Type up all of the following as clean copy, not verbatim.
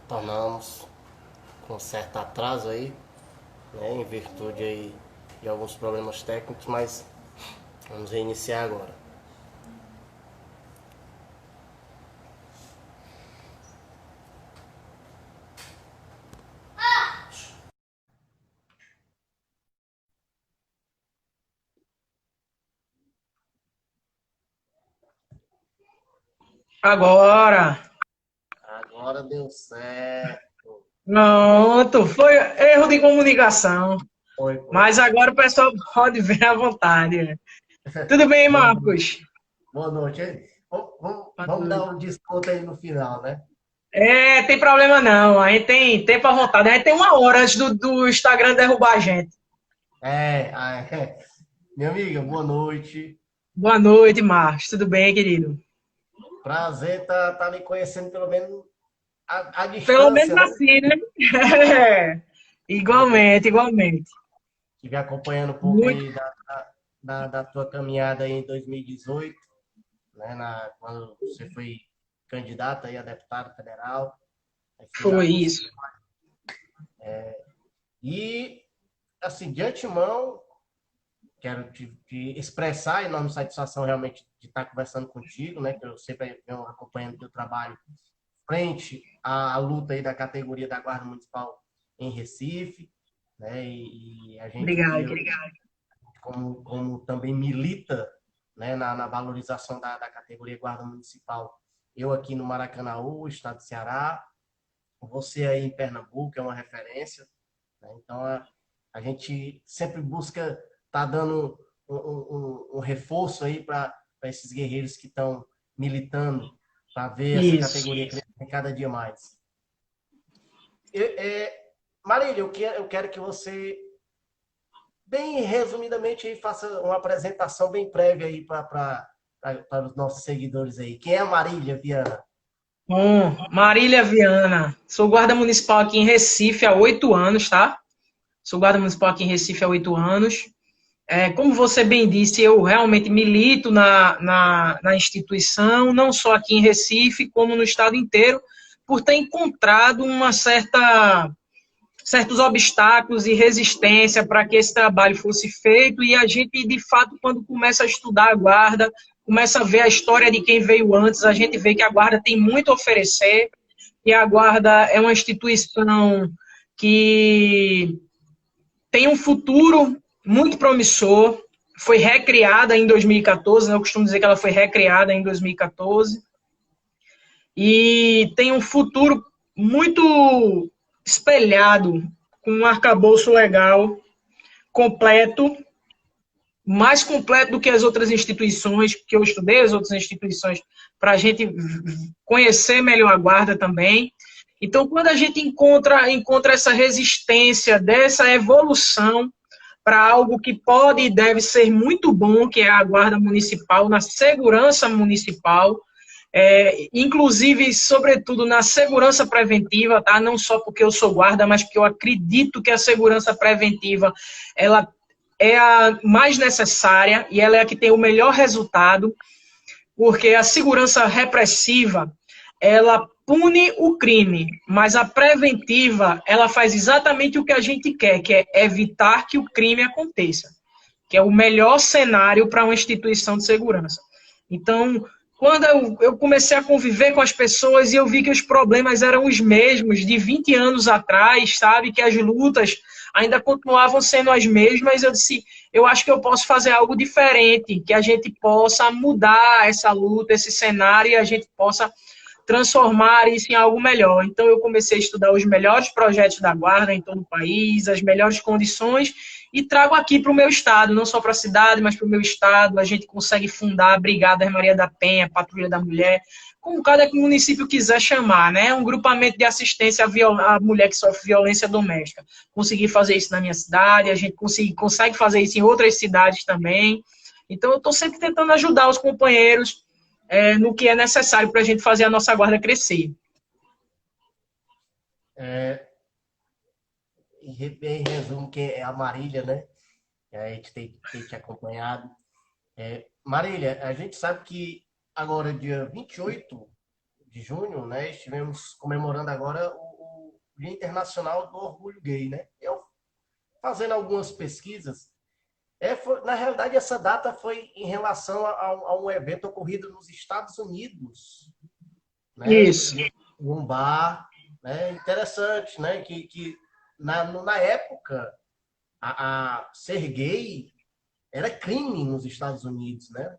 retornamos com certo atraso aí, né, em virtude aí de alguns problemas técnicos, mas vamos reiniciar agora. Agora, Agora deu certo. pronto, foi erro de comunicação. Foi. Mas agora o pessoal pode ver à vontade. Tudo bem, Boa noite. Marcos? Boa noite. Vamos dar um desconto aí no final, né? É, tem problema não. A gente tem tempo à vontade. A gente tem uma hora antes do Instagram derrubar a gente. Minha amiga, boa noite. Boa noite, Marcos. Tudo bem, querido? Prazer tá me conhecendo pelo menos à Pelo menos distância, né? assim, né? É. É, Igualmente, igualmente. Estive acompanhando um pouco Muito. aí da tua caminhada aí em 2018, né? Quando você foi candidata aí a deputado federal, aí fui lá Foi torcer. isso. E, assim, de antemão, quero te expressar a enorme satisfação realmente de estar conversando contigo, né? Que eu sempre venho acompanhando o teu trabalho frente à luta aí da categoria da Guarda Municipal em Recife, né? E a gente Obrigado, que, querido. como também milita, né, na valorização da categoria Guarda Municipal, eu aqui no Maracanaú, estado do Ceará, você aí em Pernambuco é uma referência, né? Então a gente sempre busca estar dando um reforço aí para esses guerreiros que estão militando para ver essa Isso. categoria crescer cada dia mais. É, Marília, eu quero que você, bem resumidamente, aí, faça uma apresentação bem prévia aí para os nossos seguidores aí. Quem é a Marília Viana? Bom, Marília Viana. Sou guarda municipal aqui em Recife há 8 anos, tá? Sou guarda municipal aqui em Recife há 8 anos. Como você bem disse, eu realmente milito na instituição, não só aqui em Recife, como no estado inteiro, por ter encontrado certos obstáculos e resistência para que esse trabalho fosse feito. E a gente, de fato, quando começa a estudar a guarda, começa a ver a história de quem veio antes, a gente vê que a guarda tem muito a oferecer, e a guarda é uma instituição que tem um futuro muito promissor. Foi recriada em 2014, né? Eu costumo dizer que ela foi recriada em 2014, e tem um futuro muito espelhado, com um arcabouço legal, completo, mais completo do que as outras instituições, que eu estudei as outras instituições, para a gente conhecer melhor a guarda também. Então, quando a gente encontra essa resistência, dessa evolução para algo que pode e deve ser muito bom, que é a guarda municipal, na segurança municipal, inclusive, sobretudo, na segurança preventiva, tá? Não só porque eu sou guarda, mas porque eu acredito que a segurança preventiva ela é a mais necessária e ela é a que tem o melhor resultado, porque a segurança repressiva ela pune o crime, mas a preventiva ela faz exatamente o que a gente quer, que é evitar que o crime aconteça, que é o melhor cenário para uma instituição de segurança. Então, quando eu comecei a conviver com as pessoas e eu vi que os problemas eram os mesmos de 20 anos atrás, sabe? Que as lutas ainda continuavam sendo as mesmas, eu disse, eu acho que eu posso fazer algo diferente, que a gente possa mudar essa luta, esse cenário, e a gente possa transformar isso em algo melhor. Então, eu comecei a estudar os melhores projetos da Guarda em todo o país, as melhores condições, e trago aqui para o meu estado, não só para a cidade, mas para o meu estado. A gente consegue fundar a Brigada Maria da Penha, Patrulha da Mulher, como cada município quiser chamar, né? Um grupamento de assistência à mulher que sofre violência doméstica. Consegui fazer isso na minha cidade, a gente consegue fazer isso em outras cidades também. Então, eu estou sempre tentando ajudar os companheiros no que é necessário para a gente fazer a nossa guarda crescer. É, em resumo, que é a Marília, né? A gente tem te acompanhado. Marília, a gente sabe que agora, dia 28 de junho, né, estivemos comemorando agora Dia Internacional do Orgulho Gay, né? Eu fazendo algumas pesquisas, na realidade essa data foi em relação a um evento ocorrido nos Estados Unidos, né? Isso. Em um bar, né? Interessante, né? Que na época ser gay era crime nos Estados Unidos, né?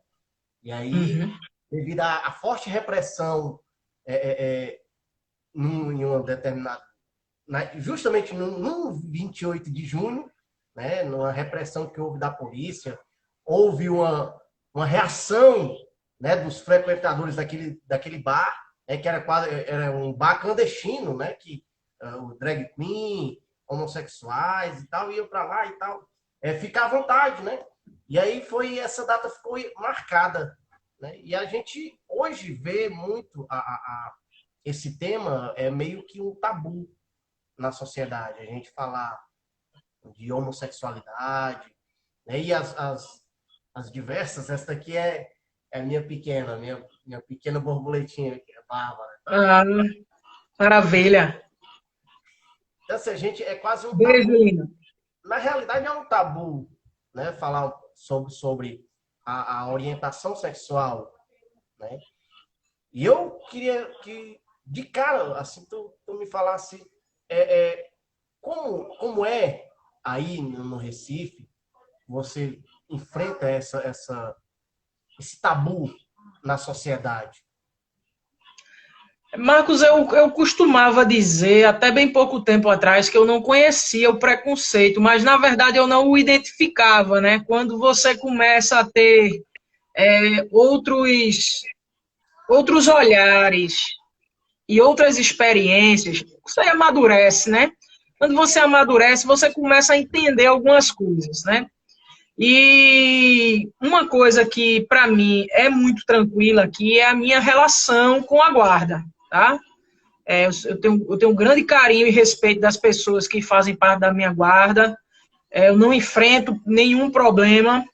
E aí, Uhum. devido à forte repressão em uma determinada, justamente no 28 de junho, né, numa repressão que houve da polícia, houve uma reação, né, dos frequentadores daquele bar, né, que era um bar clandestino, né, que o drag queen, homossexuais e tal, iam para lá e tal, ficar à vontade, né? E aí essa data ficou marcada, né? E a gente hoje vê muito esse tema é meio que um tabu na sociedade. A gente falar de homossexualidade, né? E as diversas, essa daqui é a minha pequena, minha pequena borboletinha, que é Bárbara. Ah, maravilha. Então, assim, a gente é quase um Beijo, tabu. Lina. Na realidade, é um tabu, né? Falar sobre a orientação sexual, né? E eu queria que, de cara, assim, tu me falasse como é aí no Recife, você enfrenta esse tabu na sociedade. Marcos, eu costumava dizer, até bem pouco tempo atrás, que eu não conhecia o preconceito, mas na verdade eu não o identificava, né? Quando você começa a ter outros olhares e outras experiências, você amadurece, né? Quando você amadurece, você começa a entender algumas coisas, né? E uma coisa que para mim é muito tranquila aqui é a minha relação com a guarda, tá? Eu tenho um grande carinho e respeito das pessoas que fazem parte da minha guarda. Eu não enfrento nenhum problema.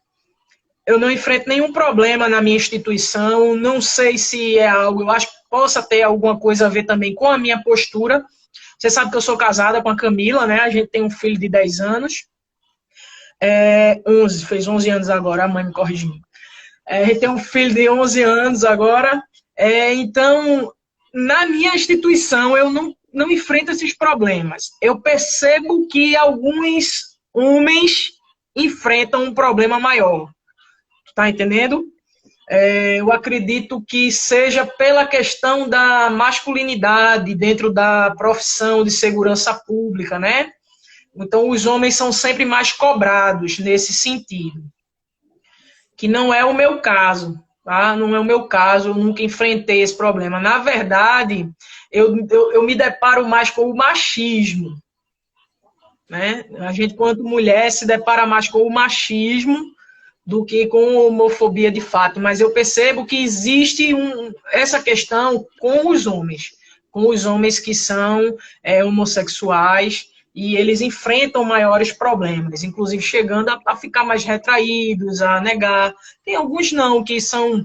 Eu não enfrento nenhum problema na minha instituição. Não sei se é algo, eu acho que possa ter alguma coisa a ver também com a minha postura. Você sabe que eu sou casada com a Camila, né? A gente tem um filho de 10 anos. 11, fez 11 anos agora, a mãe me corrigindo. A gente tem um filho de 11 anos agora. Então, na minha instituição, eu não enfrento esses problemas. Eu percebo que alguns homens enfrentam um problema maior. Tá entendendo? Eu acredito que seja pela questão da masculinidade dentro da profissão de segurança pública, né? Então, os homens são sempre mais cobrados nesse sentido. Que não é o meu caso, tá? Não é o meu caso, eu nunca enfrentei esse problema. Na verdade, eu me deparo mais com o machismo, né? A gente, quanto mulher, se depara mais com o machismo do que com homofobia de fato, mas eu percebo que existe essa questão com os homens que são homossexuais, e eles enfrentam maiores problemas, inclusive chegando a ficar mais retraídos, a negar. Tem alguns não, que são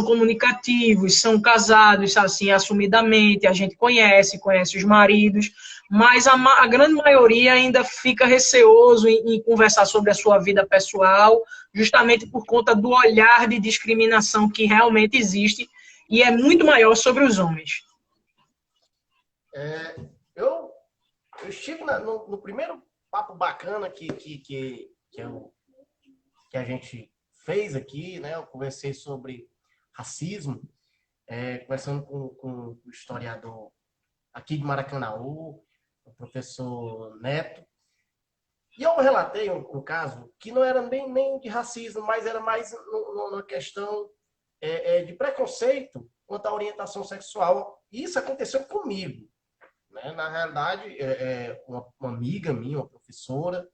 comunicativos, são casados, assim, assumidamente, a gente conhece os maridos, mas a grande maioria ainda fica receoso em conversar sobre a sua vida pessoal, justamente por conta do olhar de discriminação que realmente existe e é muito maior sobre os homens. Eu estive no primeiro papo bacana que a gente fez aqui, né? Eu conversei sobre racismo, conversando com o historiador aqui de Maracanaú, o professor Neto. E eu relatei um caso que não era nem de racismo, mas era mais uma questão de preconceito quanto à orientação sexual. E isso aconteceu comigo. Né? Na realidade, uma amiga minha, uma professora,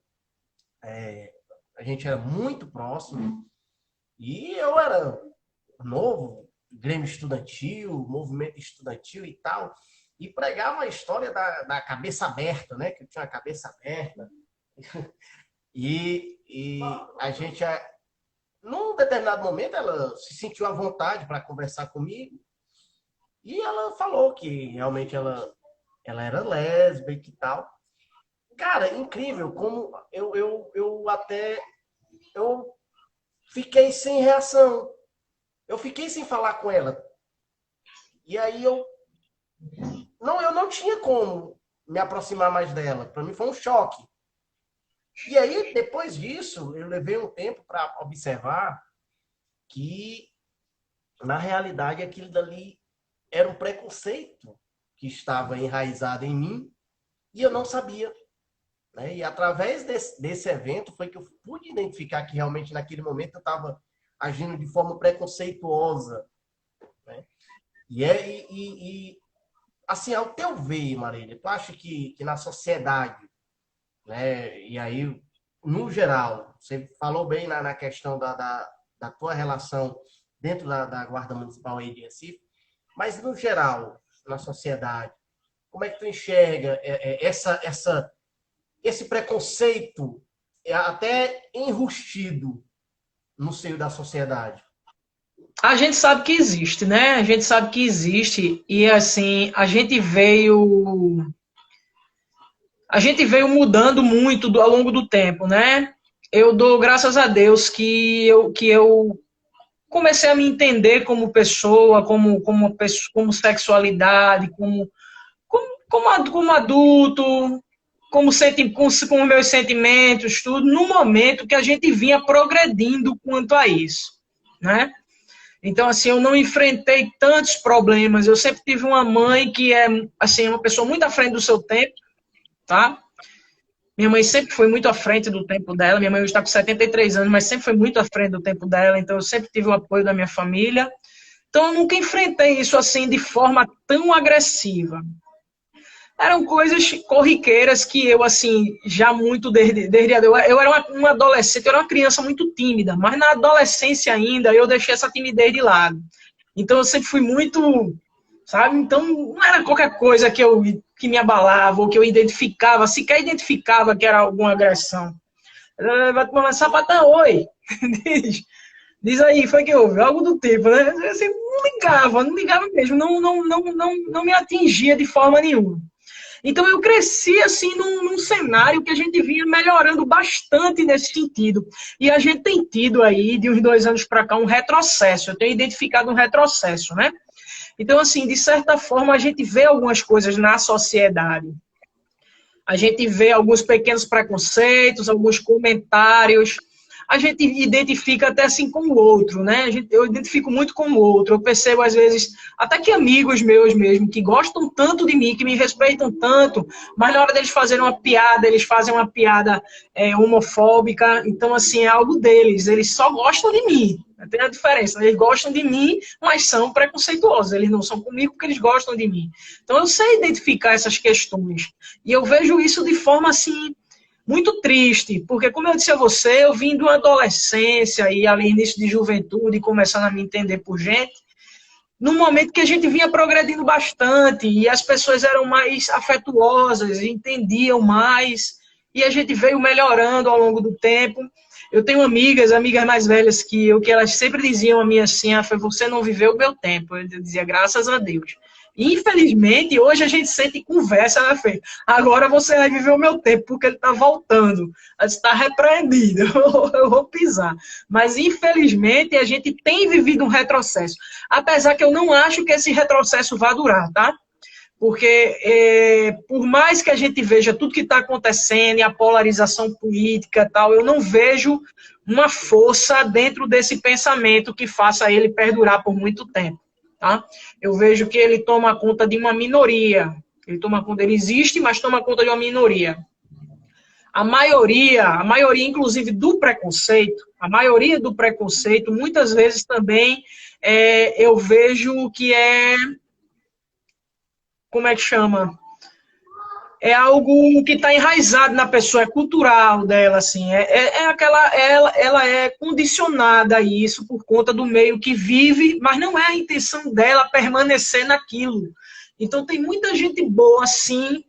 a gente era muito próximo, e eu era novo, grêmio estudantil, movimento estudantil e tal, e pregava a história da cabeça aberta, né? Que eu tinha a cabeça aberta. E a gente, num determinado momento, ela se sentiu à vontade para conversar comigo, e ela falou que realmente ela ela era lésbica e tal. Cara, incrível como eu até eu fiquei sem reação. Eu fiquei sem falar com ela. E aí eu não tinha como me aproximar mais dela. Para mim foi um choque. E aí, depois disso, eu levei um tempo para observar que, na realidade, aquilo dali era um preconceito que estava enraizado em mim e eu não sabia. Né? E através desse evento foi que eu pude identificar que realmente naquele momento eu estava agindo de forma preconceituosa. Né? Assim, ao teu ver, Marília, tu acha que na sociedade, né, e aí, no geral, você falou bem na questão da tua relação dentro da Guarda Municipal aí de Recife, mas no geral, na sociedade, como é que tu enxerga esse preconceito até enrustido no seio da sociedade? A gente sabe que existe, né? A gente sabe que existe e assim, a gente veio mudando muito ao longo do tempo, né? Eu dou graças a Deus que eu comecei a me entender como pessoa, como sexualidade, como adulto, com meus sentimentos, tudo, no momento que a gente vinha progredindo quanto a isso, né? Então, assim, eu não enfrentei tantos problemas. Eu sempre tive uma mãe que é, assim, uma pessoa muito à frente do seu tempo, tá? Minha mãe sempre foi muito à frente do tempo dela. Minha mãe hoje está com 73 anos, mas sempre foi muito à frente do tempo dela. Então, eu sempre tive o apoio da minha família. Então, eu nunca enfrentei isso, assim, de forma tão agressiva. Eram coisas corriqueiras que eu, assim, já muito eu era uma adolescente, eu era uma criança muito tímida, mas na adolescência ainda eu deixei essa timidez de lado. Então eu sempre fui muito, sabe? Então não era qualquer coisa que me abalava ou que eu identificava, sequer identificava que era alguma agressão. Vai tomar sapatão, oi. Diz aí, foi que houve? Algo do tipo, né? Assim, não ligava mesmo, não me atingia de forma nenhuma. Então eu cresci assim num cenário que a gente vinha melhorando bastante nesse sentido. E a gente tem tido aí, de uns 2 anos para cá, um retrocesso. Eu tenho identificado um retrocesso, né? Então, assim, de certa forma, a gente vê algumas coisas na sociedade. A gente vê alguns pequenos preconceitos, alguns comentários. A gente identifica até assim com o outro, né? Eu identifico muito com o outro. Eu percebo, às vezes, até que amigos meus mesmo, que gostam tanto de mim, que me respeitam tanto, mas na hora deles fazerem uma piada, eles fazem uma piada homofóbica. Então, assim, é algo deles. Eles só gostam de mim. Tem a diferença. Eles gostam de mim, mas são preconceituosos. Eles não são comigo porque eles gostam de mim. Então, eu sei identificar essas questões. E eu vejo isso de forma, assim, muito triste, porque, como eu disse a você, eu vim de uma adolescência e ali início de juventude, começando a me entender por gente, num momento que a gente vinha progredindo bastante e as pessoas eram mais afetuosas, entendiam mais, e a gente veio melhorando ao longo do tempo. Eu tenho amigas mais velhas que eu, que elas sempre diziam a mim assim, foi você não viveu o meu tempo. Eu dizia, graças a Deus. Infelizmente, hoje a gente sente conversa, né, Fê? Agora você vai viver o meu tempo, porque ele está voltando. Está repreendido, eu vou pisar. Mas, infelizmente, a gente tem vivido um retrocesso. Apesar que eu não acho que esse retrocesso vá durar, tá? Porque, por mais que a gente veja tudo que está acontecendo e a polarização política e tal, eu não vejo uma força dentro desse pensamento que faça ele perdurar por muito tempo. Tá? Eu vejo que ele toma conta de uma minoria. Ele existe, mas toma conta de uma minoria. A maioria, inclusive, do preconceito, muitas vezes também eu vejo que como é que chama? É algo que está enraizado na pessoa, é cultural dela, assim, ela é condicionada a isso por conta do meio que vive, mas não é a intenção dela permanecer naquilo. Então tem muita gente boa, assim,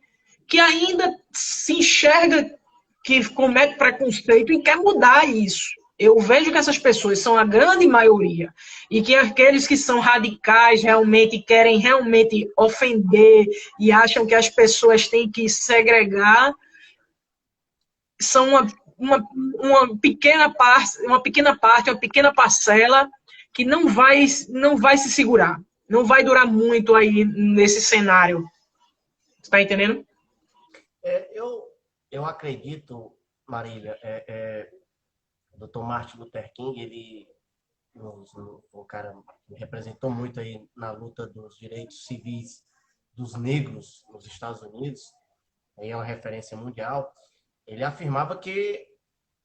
que ainda se enxerga que comete preconceito e quer mudar isso. eu vejo que essas pessoas são a grande maioria e que aqueles que são radicais realmente querem realmente ofender e acham que as pessoas têm que segregar são uma pequena parcela que não vai se segurar, não vai durar muito aí nesse cenário. Está entendendo? Eu acredito, Marília, o Dr. Martin Luther King, ele o cara me representou muito aí na luta dos direitos civis dos negros nos Estados Unidos, aí é uma referência mundial. Ele afirmava que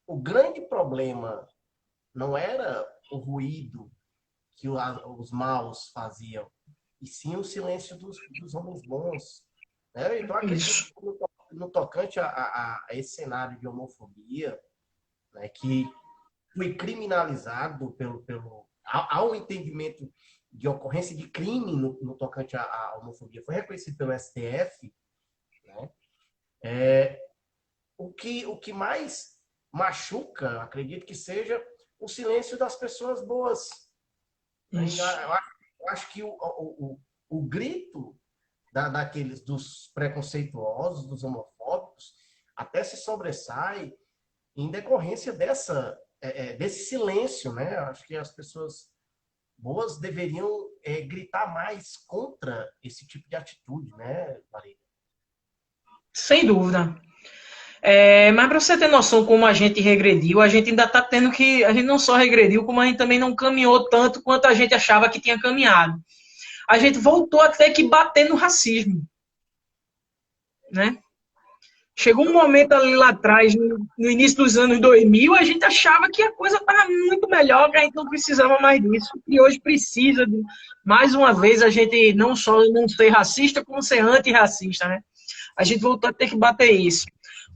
o grande problema não era o ruído que os maus faziam, e sim o silêncio dos homens bons. Né? Então, acredito Isso. que no tocante a esse cenário de homofobia, né, que foi criminalizado há um entendimento de ocorrência de crime no tocante à homofobia, foi reconhecido pelo STF, né? O que mais machuca, acredito que seja o silêncio das pessoas boas. Né? Eu acho que o grito daqueles dos preconceituosos, dos homofóbicos, até se sobressai em decorrência desse silêncio, né? Eu acho que as pessoas boas deveriam gritar mais contra esse tipo de atitude, né, Maria? Sem dúvida. Mas para você ter noção como a gente regrediu, a gente ainda está tendo que. A gente não só regrediu, como a gente também não caminhou tanto quanto a gente achava que tinha caminhado. A gente voltou a ter que bater no racismo. Né? Chegou um momento ali lá atrás, no início dos anos 2000, a gente achava que a coisa estava muito melhor, que a gente não precisava mais disso. E hoje precisa, mais uma vez, a gente não só não ser racista, como ser antirracista, né? A gente voltou a ter que bater isso.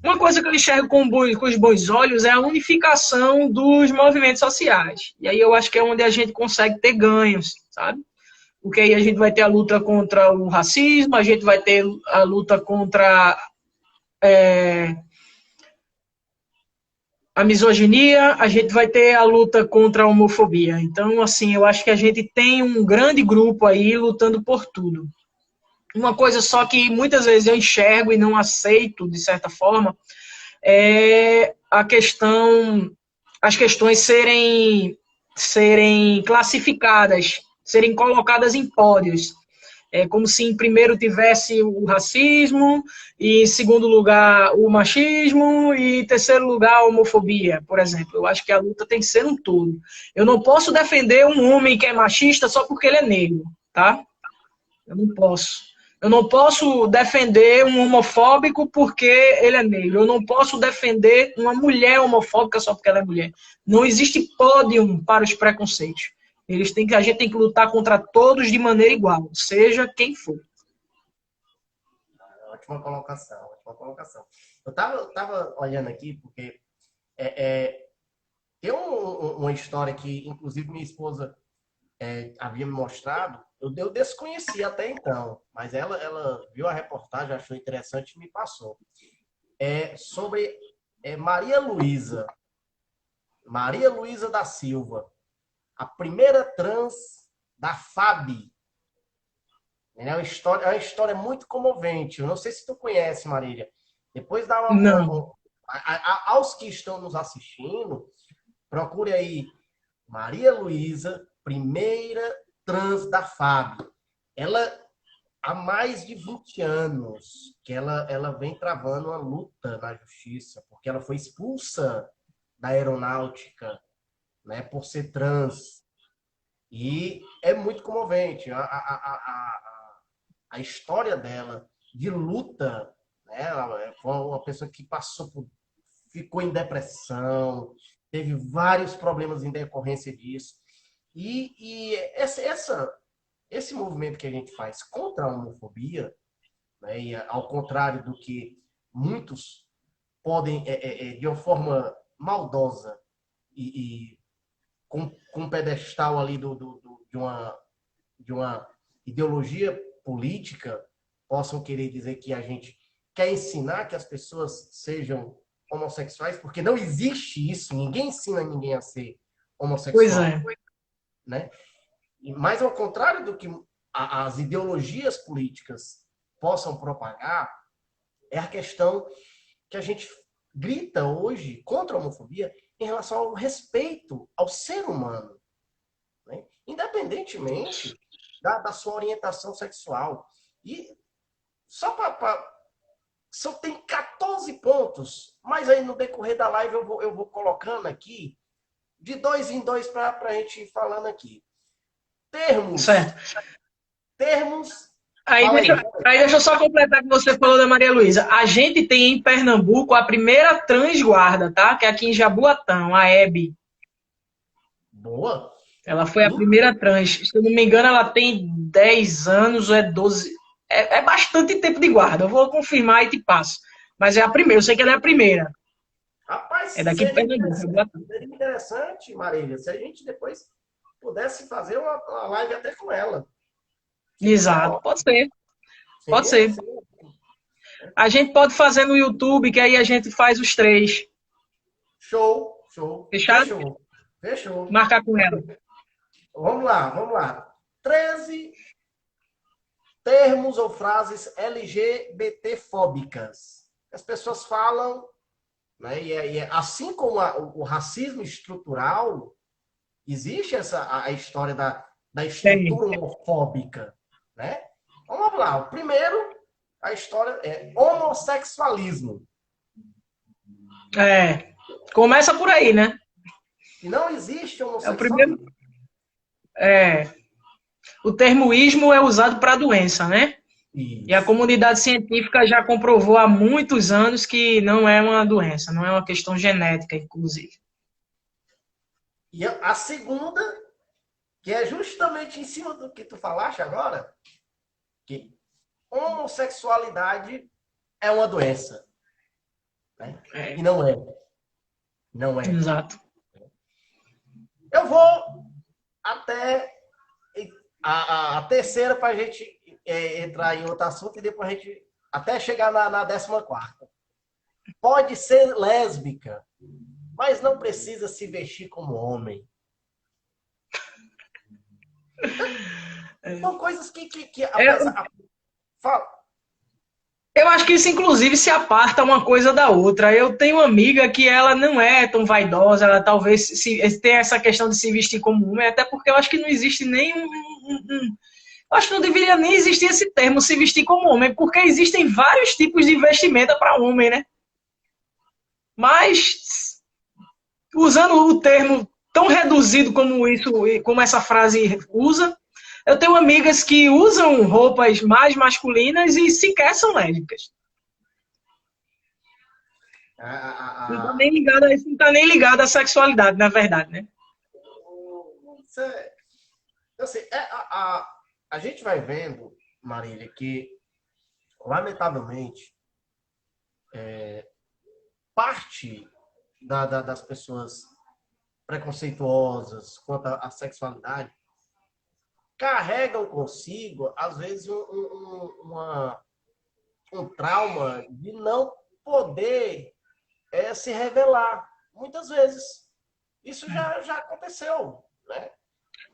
Uma coisa que eu enxergo com os bons olhos é a unificação dos movimentos sociais. E aí eu acho que é onde a gente consegue ter ganhos, sabe? Porque aí a gente vai ter a luta contra o racismo, a gente vai ter a luta contra a misoginia, a gente vai ter a luta contra a homofobia. Então, assim, eu acho que a gente tem um grande grupo aí lutando por tudo. Uma coisa só que muitas vezes eu enxergo e não aceito, de certa forma, é as questões serem classificadas, serem colocadas em pódios. É como se em primeiro tivesse o racismo, e em segundo lugar o machismo, e em terceiro lugar a homofobia, por exemplo. Eu acho que a luta tem que ser um todo. Eu não posso defender um homem que é machista só porque ele é negro, tá? Eu não posso. Eu não posso defender um homofóbico porque ele é negro. Eu não posso defender uma mulher homofóbica só porque ela é mulher. Não existe pódio para os preconceitos. A gente tem que lutar contra todos de maneira igual, seja quem for. Ótima colocação, ótima colocação. Eu tava olhando aqui porque tem uma história que, inclusive, minha esposa havia me mostrado. Eu desconhecia até então, mas ela viu a reportagem, achou interessante e me passou. Sobre Maria Luísa da Silva, a primeira trans da FAB. É uma história muito comovente. Eu não sei se tu conhece, Marília. Depois dá Não. aos que estão nos assistindo, procure aí Maria Luísa, primeira trans da FAB. Ela, há mais de 20 anos, que ela vem travando uma luta na justiça, porque ela foi expulsa da aeronáutica, né, por ser trans. E é muito comovente. A história dela de luta, né? Ela foi uma pessoa que ficou em depressão, teve vários problemas em decorrência disso. E esse movimento que a gente faz contra a homofobia, né? E ao contrário do que muitos podem, de uma forma maldosa e com um pedestal ali de uma ideologia política, possam querer dizer que a gente quer ensinar que as pessoas sejam homossexuais, porque não existe isso, ninguém ensina ninguém a ser Pois homossexual, é. né? Mas ao contrário do que as ideologias políticas possam propagar, é a questão que a gente grita hoje contra a homofobia em relação ao respeito ao ser humano, né? Independentemente da sua orientação sexual. E só só tem 14 pontos, mas aí no decorrer da live eu vou colocando aqui, de dois em dois, para a gente ir falando aqui. Termos. Certo. Termos. Aí Fala deixa, aí. aí deixa eu só completar que você falou da Maria Luísa. A gente tem em Pernambuco a primeira transguarda, tá? Que é aqui em Jaboatão, a Hebe. Boa. Ela foi a primeira trans. Se eu não me engano, ela tem 10 anos ou é 12. É bastante tempo de guarda. Eu vou confirmar e te passo. Mas é a primeira. Eu sei que ela é a primeira. Rapaz, É daqui de Pernambuco, Jaboatão. seria interessante, Marília, se a gente depois pudesse fazer uma live até com ela. Seria Exato. ótimo. Pode ser. Pode Seria, ser. seria. A gente pode fazer no YouTube, que aí a gente faz os três. Show, show. Fechado? Fechou. Fechou. Marcar com ela. Vamos lá, vamos lá. 13 termos ou frases LGBT-fóbicas. As pessoas falam, né, assim como o racismo estrutural, existe a história da Tem. estrutura homofóbica, né? Vamos lá. O primeiro, a história é homossexualismo. É. Começa por aí, né? E não existe É o primeiro. homossexualismo. É. O termo ismo é usado para doença, né? E a Isso. comunidade científica já comprovou há muitos anos que não é uma doença, não é uma questão genética, inclusive. E a segunda, que é justamente em cima do que tu falaste agora, que homossexualidade é uma doença. Né? É, E não é. Não é. exato. Eu vou até a terceira para a gente entrar em outro assunto e depois a gente até chegar na 14ª. Pode ser lésbica, mas não precisa se vestir como homem. São coisas que apesar... Fala. Eu acho que isso, inclusive, se aparta uma coisa da outra. Eu tenho uma amiga que ela não é tão vaidosa, ela talvez tenha essa questão de se vestir como homem, até porque eu acho que não existe nem eu acho que não deveria nem existir esse termo, se vestir como homem, porque existem vários tipos de vestimenta para homem, né? Mas, usando o termo tão reduzido como isso, como essa frase usa, eu tenho amigas que usam roupas mais masculinas e sequer são lésbicas. Não está nem ligado, isso não está nem ligado à sexualidade, na verdade, né? Assim, a gente vai vendo, Marília, que, lamentavelmente, parte das pessoas preconceituosas quanto à sexualidade carregam consigo, às vezes, um trauma de não poder se revelar. Muitas vezes. Isso já aconteceu. Né?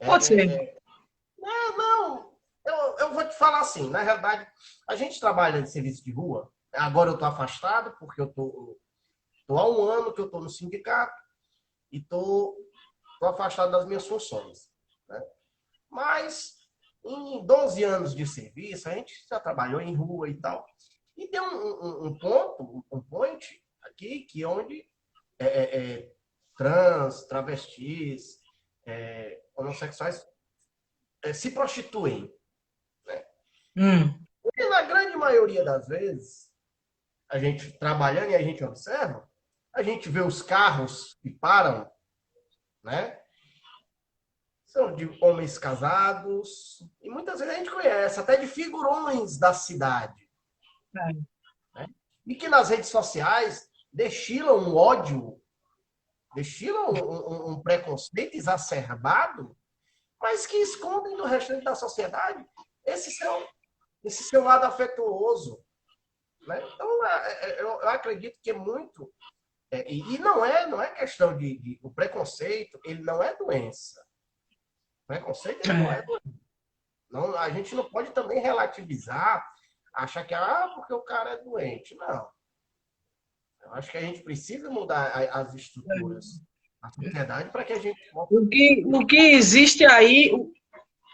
Pode ser. Não, eu vou te falar assim, na realidade, a gente trabalha de serviço de rua, agora eu estou afastado, porque eu estou há um ano que eu estou no sindicato e estou afastado das minhas funções. Né? Mas, em 12 anos de serviço, a gente já trabalhou em rua e tal, e tem um ponto, um point aqui, que onde trans, travestis, homossexuais se prostituem. Né? E na grande maioria das vezes, a gente trabalhando e a gente observa, a gente vê os carros que param, né? São de homens casados, e muitas vezes a gente conhece, até de figurões da cidade. Né? E que nas redes sociais destilam um ódio, destilam um preconceito exacerbado, mas que escondem do restante da sociedade esse seu lado afetuoso. Né? Então, eu acredito que é muito E não é questão o preconceito, ele não é doença. O preconceito, ele não é doença. Não, a gente não pode também relativizar, achar que, porque o cara é doente. Não. Eu acho que a gente precisa mudar as estruturas da sociedade para que a gente possa. O que existe aí,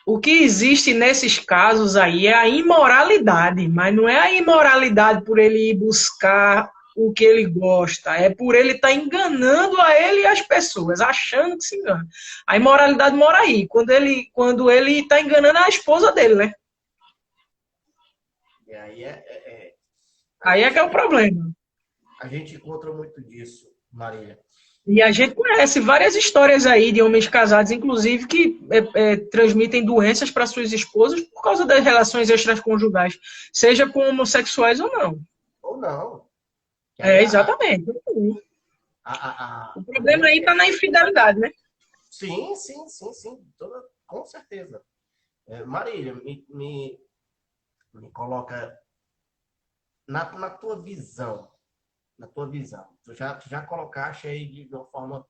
o que existe nesses casos aí é a imoralidade, mas não é a imoralidade por ele ir buscar o que ele gosta, é por ele estar enganando a ele e as pessoas, achando que se engana. A imoralidade mora aí, quando ele está enganando a esposa dele, né? E aí Aí é que é o problema. a gente encontra muito disso, Marília. E a gente conhece várias histórias aí de homens casados, inclusive, que transmitem doenças para suas esposas por causa das relações extraconjugais, seja com homossexuais ou não. Ou não. Que aí Exatamente. O problema aí está na infidelidade, né? Sim. Com certeza. Marília, me coloca na tua visão. Na tua visão. Tu já colocaste aí de uma forma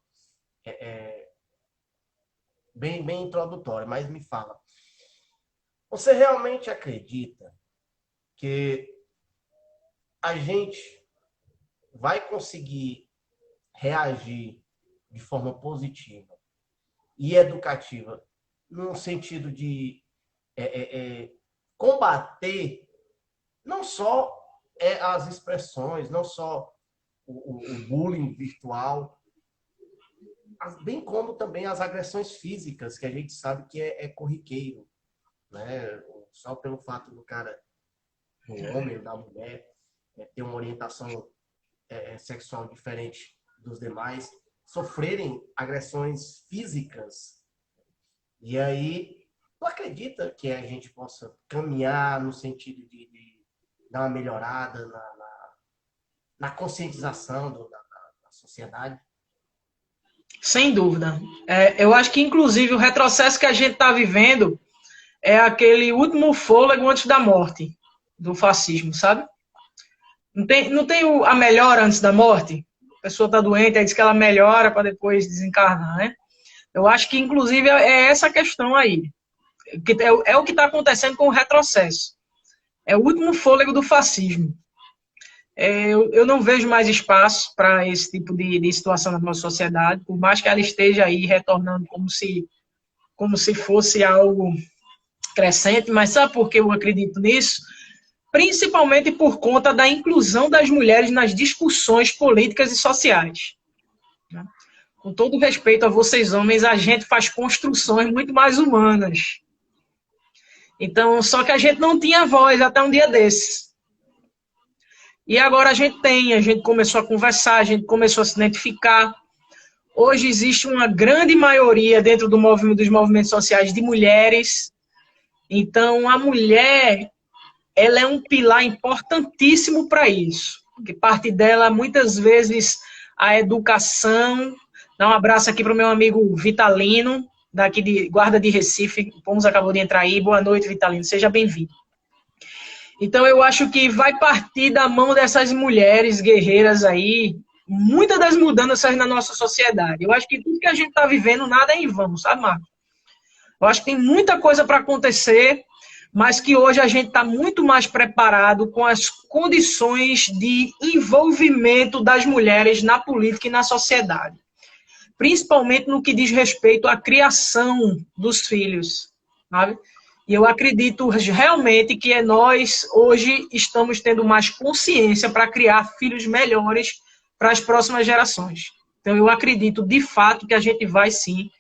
bem introdutória, mas me fala. Você realmente acredita que a gente vai conseguir reagir de forma positiva e educativa no sentido de combater não só as expressões, não só o bullying virtual, bem como também as agressões físicas, que a gente sabe que é corriqueiro, né? Só pelo fato do cara, do homem ou da mulher, ter uma orientação sexual diferente dos demais, sofrerem agressões físicas. E aí, tu acredita que a gente possa caminhar no sentido de dar uma melhorada na conscientização da sociedade? Sem dúvida. Eu acho que, inclusive, o retrocesso que a gente está vivendo é aquele último fôlego antes da morte do fascismo, sabe? Não tem a melhora antes da morte? A pessoa está doente, aí diz que ela melhora para depois desencarnar, né? Eu acho que, inclusive, é essa questão aí. É o que está acontecendo com o retrocesso. É o último fôlego do fascismo. Eu não vejo mais espaço para esse tipo de situação na nossa sociedade, por mais que ela esteja aí retornando como se fosse algo crescente, mas sabe por que eu acredito nisso? Principalmente por conta da inclusão das mulheres nas discussões políticas e sociais. Com todo respeito a vocês, homens, a gente faz construções muito mais humanas. Então, só que a gente não tinha voz até um dia desses. E agora a gente começou a conversar, a gente começou a se identificar. Hoje existe uma grande maioria dentro dos movimentos sociais de mulheres. Então, a mulher, ela é um pilar importantíssimo para isso. Porque parte dela, muitas vezes, a educação. Dá um abraço aqui para o meu amigo Vitalino, daqui de Guarda de Recife. O Pomos acabou de entrar aí. Boa noite, Vitalino. Seja bem-vindo. Então, eu acho que vai partir da mão dessas mulheres guerreiras aí, muitas das mudanças na nossa sociedade. Eu acho que tudo que a gente está vivendo, nada é em vão, sabe, Marco? Eu acho que tem muita coisa para acontecer, mas que hoje a gente está muito mais preparado com as condições de envolvimento das mulheres na política e na sociedade. Principalmente no que diz respeito à criação dos filhos, sabe? E eu acredito realmente que nós, hoje, estamos tendo mais consciência para criar filhos melhores para as próximas gerações. Então, eu acredito, de fato, que a gente vai, sim,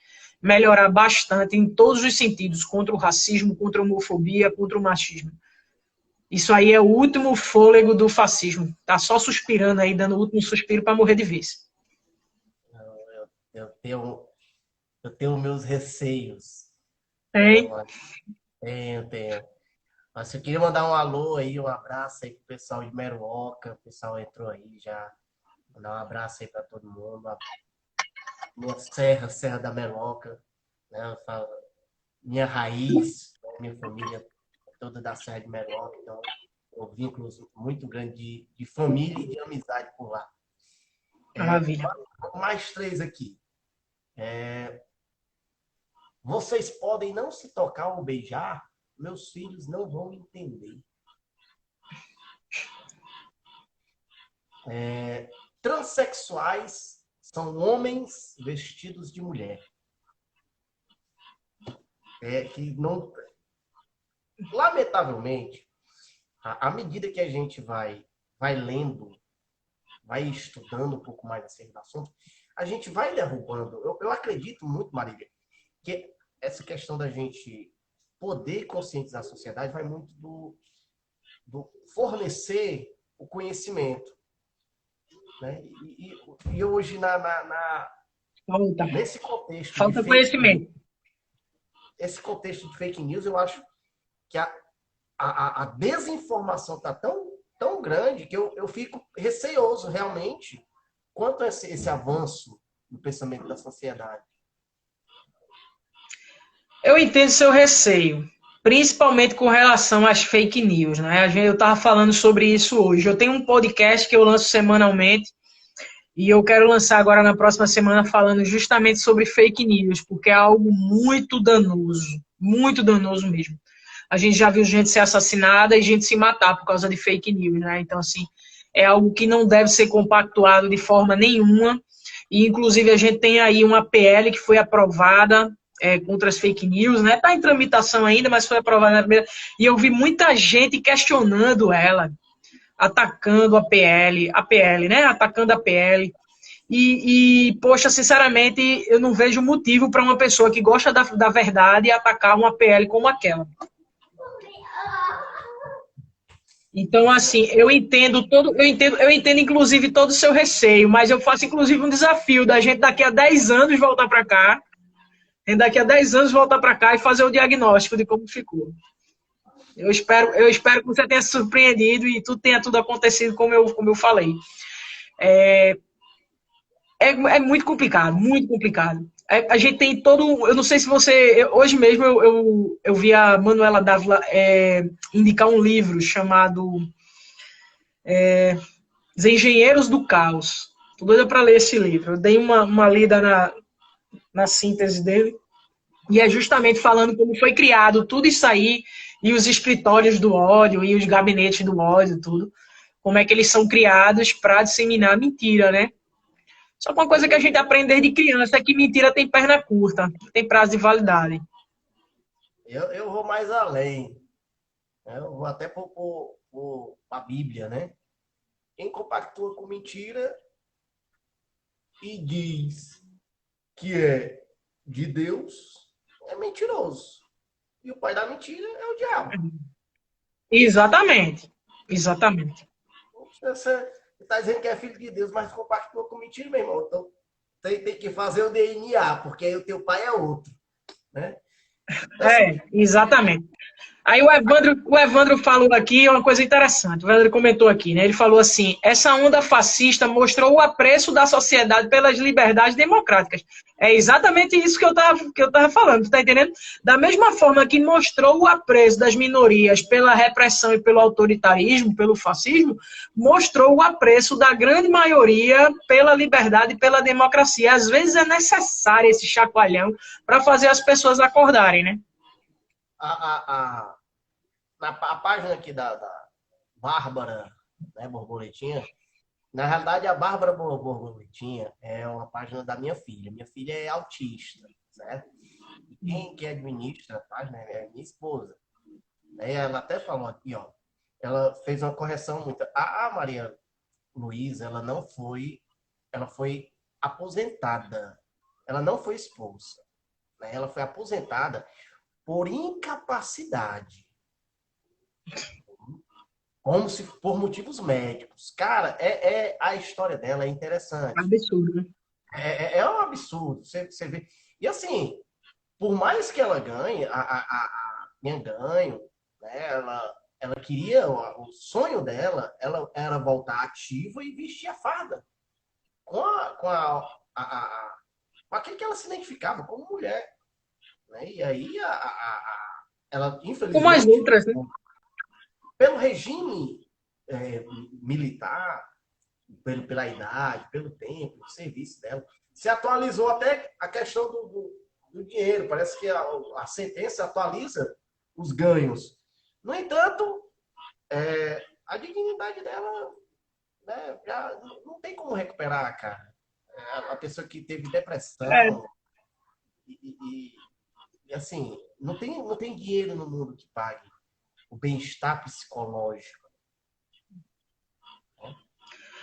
melhorar bastante em todos os sentidos, contra o racismo, contra a homofobia, contra o machismo. Isso aí é o último fôlego do fascismo. Tá só suspirando aí, dando o último suspiro para morrer de vez. Eu tenho meus receios. Tem. Tenho. Mas eu queria mandar um alô aí, um abraço aí pro pessoal de Meruoca. O pessoal entrou aí já. Mandar um abraço aí para todo mundo. Minha Serra da Meruoca, né? Minha raiz, minha família toda da Serra de Meruoca. Então, um vínculo muito grande de família e de amizade por lá. Maravilha. Mais três aqui. Vocês podem não se tocar ou beijar, meus filhos não vão entender. Transsexuais são homens vestidos de mulher. Que não... Lamentavelmente, à medida que a gente vai lendo, vai estudando um pouco mais acerca do assunto, a gente vai derrubando. Eu acredito muito, Marília, que essa questão da gente poder conscientizar a sociedade vai muito do fornecer o conhecimento. Né? E hoje, nesse contexto Falta conhecimento. Esse contexto de fake news, eu acho que a desinformação está tão grande que eu fico receoso, realmente, quanto a esse avanço no pensamento da sociedade. Eu entendo seu receio, principalmente com relação às fake news, né? Eu estava falando sobre isso hoje. Eu tenho um podcast que eu lanço semanalmente e eu quero lançar agora na próxima semana falando justamente sobre fake news, porque é algo muito danoso mesmo. A gente já viu gente ser assassinada e gente se matar por causa de fake news, né? Então, assim, é algo que não deve ser compactuado de forma nenhuma. E, inclusive, a gente tem aí uma PL que foi aprovada contra as fake news, né? Está em tramitação ainda, mas foi aprovada na primeira. E eu vi muita gente questionando ela, atacando a PL, né? Atacando a PL. Poxa, sinceramente, eu não vejo motivo para uma pessoa que gosta da verdade atacar uma PL como aquela. Então, assim, eu entendo inclusive todo o seu receio, mas eu faço inclusive um desafio da gente daqui a 10 anos voltar para cá, e fazer o diagnóstico de como ficou. Eu espero que você tenha se surpreendido e tenha tudo acontecido como eu falei. É muito complicado, muito complicado. A gente tem todo... Eu não sei se você... Hoje mesmo eu vi a Manuela Dávila indicar um livro chamado Os Engenheiros do Caos. Estou doida para ler esse livro. Eu dei uma lida na síntese dele. E é justamente falando como foi criado tudo isso aí, e os escritórios do ódio, e os gabinetes do ódio, tudo. Como é que eles são criados para disseminar mentira, né? Só que uma coisa que a gente aprende desde criança é que mentira tem perna curta, tem prazo de validade. Eu vou mais além. Eu vou até para a Bíblia, né? Quem compactua com mentira e diz que é de Deus é mentiroso. E o pai da mentira é o diabo. Exatamente. Você está dizendo que é filho de Deus, mas compactua com mentira, meu irmão. Então tem que fazer o DNA, porque aí o teu pai é outro. Né? Exatamente. Aí o Evandro falou aqui uma coisa interessante. O Evandro comentou aqui, né? Ele falou assim: essa onda fascista mostrou o apreço da sociedade pelas liberdades democráticas. É exatamente isso que eu tava falando, tu tá entendendo? Da mesma forma que mostrou o apreço das minorias pela repressão e pelo autoritarismo, pelo fascismo, mostrou o apreço da grande maioria pela liberdade e pela democracia. Às vezes é necessário esse chacoalhão para fazer as pessoas acordarem, né? A página aqui da Bárbara, né, Borboletinha, na realidade a Bárbara Borboletinha é uma página da minha filha. Minha filha é autista, certo? E quem que administra a página é minha esposa. Aí ela até falou aqui, ó, ela fez uma correção muito. A Maria Luísa, ela foi aposentada. Ela não foi expulsa. Né? Ela foi aposentada por incapacidade. Como se por motivos médicos. Cara, a história dela é interessante. Absurdo, né? É um absurdo. Você vê. E assim, por mais que ela ganhe, minha ganho, né, ela queria, o sonho dela, ela era voltar ativa e vestir a farda. Com aquilo que ela se identificava como mulher. Né? E aí, ela, infelizmente... Como as outras, né? Pelo regime militar, pela idade, pelo tempo, do serviço dela. Se atualizou até a questão do dinheiro. Parece que a sentença atualiza os ganhos. No entanto, a dignidade dela, né, já não tem como recuperar, cara. A pessoa que teve É, depressão e assim, não tem dinheiro no mundo que pague o bem-estar psicológico.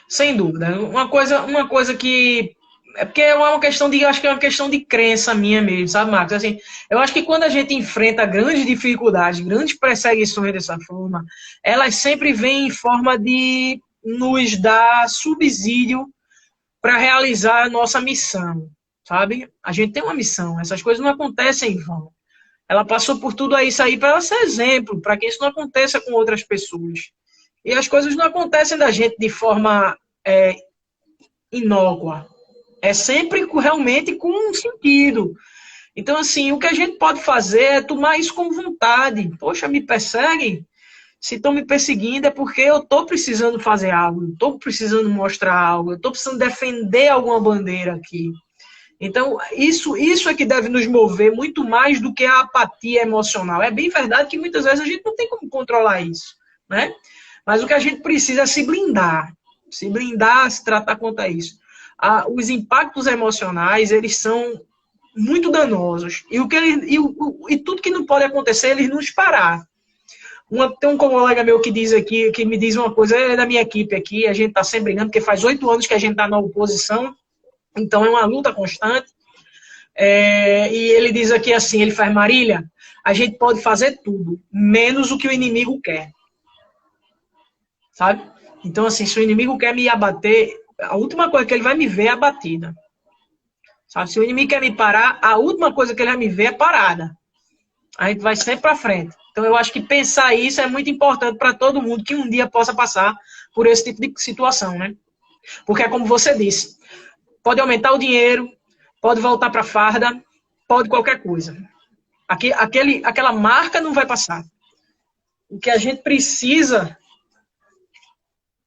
sem dúvida. Uma coisa que. É porque é uma questão de. Acho que é uma questão de crença minha mesmo, sabe, Marcos? Assim, eu acho que quando a gente enfrenta grandes dificuldades, grandes perseguições dessa forma, elas sempre vêm em forma de nos dar subsídio para realizar a nossa missão, sabe? A gente tem uma missão, essas coisas não acontecem em vão. Ela passou por tudo isso aí para ela ser exemplo, para que isso não aconteça com outras pessoas. E as coisas não acontecem da gente de forma é, inócua. É sempre realmente com um sentido. Então, assim, o que a gente pode fazer é tomar isso com vontade. Poxa, me perseguem? Se estão me perseguindo é porque eu estou precisando fazer algo, estou precisando mostrar algo, estou precisando defender alguma bandeira aqui. Então, isso é que deve nos mover muito mais do que a apatia emocional. É bem verdade que muitas vezes a gente não tem como controlar isso, né? Mas o que a gente precisa é se blindar, se tratar contra isso. Os impactos emocionais, eles são muito danosos. E tudo que não pode acontecer, eles nos parar. Tem um colega meu que diz aqui, que me diz uma coisa, é da minha equipe aqui, a gente está sempre brigando, porque faz 8 anos que a gente está na oposição, então é uma luta constante. E ele diz aqui assim, ele faz, Marília, a gente pode fazer tudo, menos o que o inimigo quer. Sabe? Então, assim, se o inimigo quer me abater, a última coisa que ele vai me ver é abatida. Sabe? Se o inimigo quer me parar, a última coisa que ele vai me ver é parada. A gente vai sempre para frente. Então, eu acho que pensar isso é muito importante para todo mundo que um dia possa passar por esse tipo de situação, né? Porque é como você disse, pode aumentar o dinheiro, pode voltar para a farda, pode qualquer coisa. Aquela marca não vai passar. O que a gente precisa,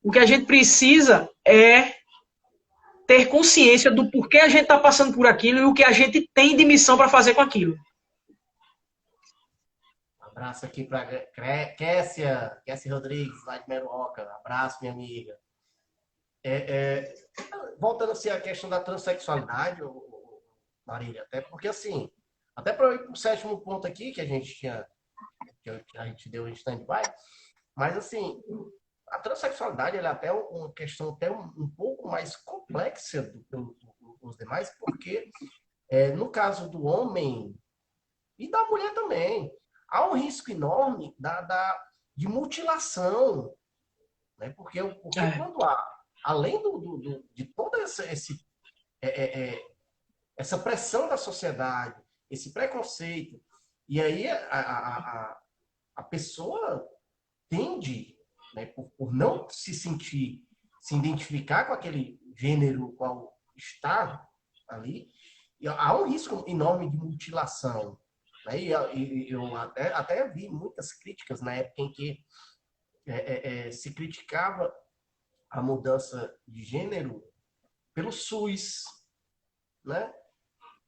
o que a gente precisa é ter consciência do porquê a gente está passando por aquilo e o que a gente tem de missão para fazer com aquilo. Abraço aqui para Kessia Rodrigues, lá de Meruoca. Abraço, minha amiga. Voltando assim à questão da transexualidade, Marília, até porque assim, até para ir para o sétimo ponto aqui que a gente tinha, que a gente deu em stand-by, mas assim, a transexualidade ela é até uma questão até um pouco mais complexa do que os demais, porque no caso do homem e da mulher também, há um risco enorme de mutilação, né? Porque quando além de toda essa pressão da sociedade, esse preconceito, e aí a pessoa tende, né, por não se identificar com aquele gênero qual está ali, e há um risco enorme de mutilação. Né? E eu até vi muitas críticas na época em que se criticava a mudança de gênero pelo SUS, né?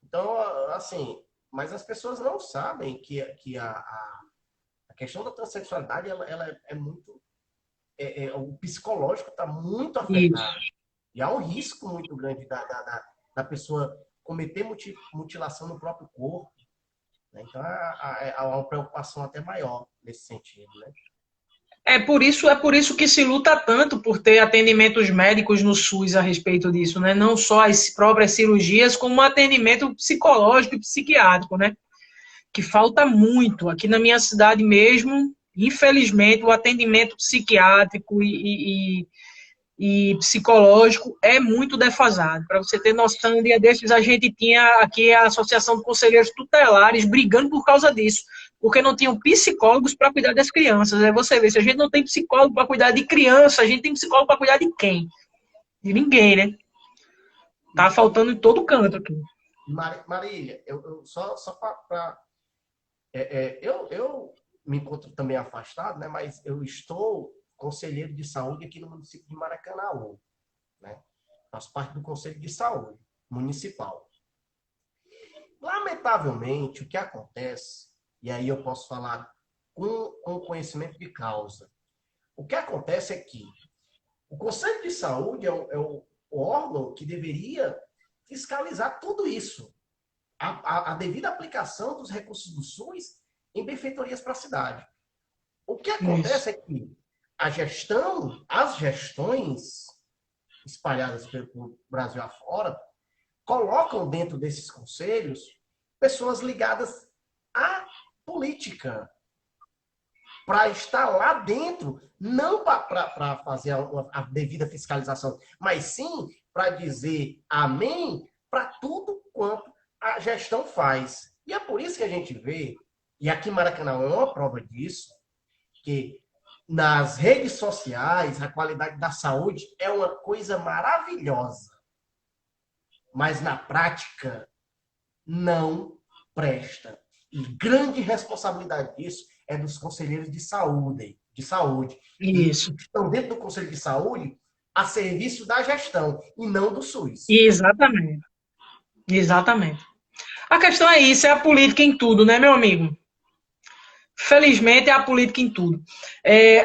Então, assim, mas as pessoas não sabem que a questão da transexualidade ela é muito o psicológico está muito Isso. afetado. E há um risco muito grande da pessoa cometer mutilação no próprio corpo. Né? Então, há uma preocupação até maior nesse sentido. Né? É por isso que se luta tanto por ter atendimentos médicos no SUS a respeito disso, né? Não só as próprias cirurgias, como um atendimento psicológico e psiquiátrico, né? Que falta muito. Aqui na minha cidade mesmo, infelizmente, o atendimento psiquiátrico e psicológico é muito defasado. Para você ter noção, um dia desses a gente tinha aqui a Associação de Conselheiros Tutelares brigando por causa disso, porque não tinham psicólogos para cuidar das crianças. Aí você vê, se a gente não tem psicólogo para cuidar de criança, a gente tem psicólogo para cuidar de quem? De ninguém, né? Tá faltando em todo canto aqui. Marília, só para. Eu me encontro também afastado, né? Mas eu estou conselheiro de saúde aqui no município de Maracanaú. né? Faço parte do Conselho de Saúde Municipal. Lamentavelmente, o que acontece, e aí eu posso falar com conhecimento de causa, o que acontece é que o Conselho de Saúde é o órgão que deveria fiscalizar tudo isso, a devida aplicação dos recursos do SUS em benfeitorias para a cidade. O que Isso. acontece é que as gestões espalhadas pelo Brasil afora, colocam dentro desses conselhos pessoas ligadas à política, para estar lá dentro, não para fazer a devida fiscalização, mas sim para dizer amém para tudo quanto a gestão faz. E é por isso que a gente vê, e aqui em Maracanã é uma prova disso, que nas redes sociais a qualidade da saúde é uma coisa maravilhosa, mas na prática não presta. E grande responsabilidade disso é dos conselheiros de saúde, que Isso. estão dentro do Conselho de Saúde a serviço da gestão e não do SUS. Exatamente. Exatamente. A questão é isso, é a política em tudo, né, meu amigo? Felizmente é a política em tudo.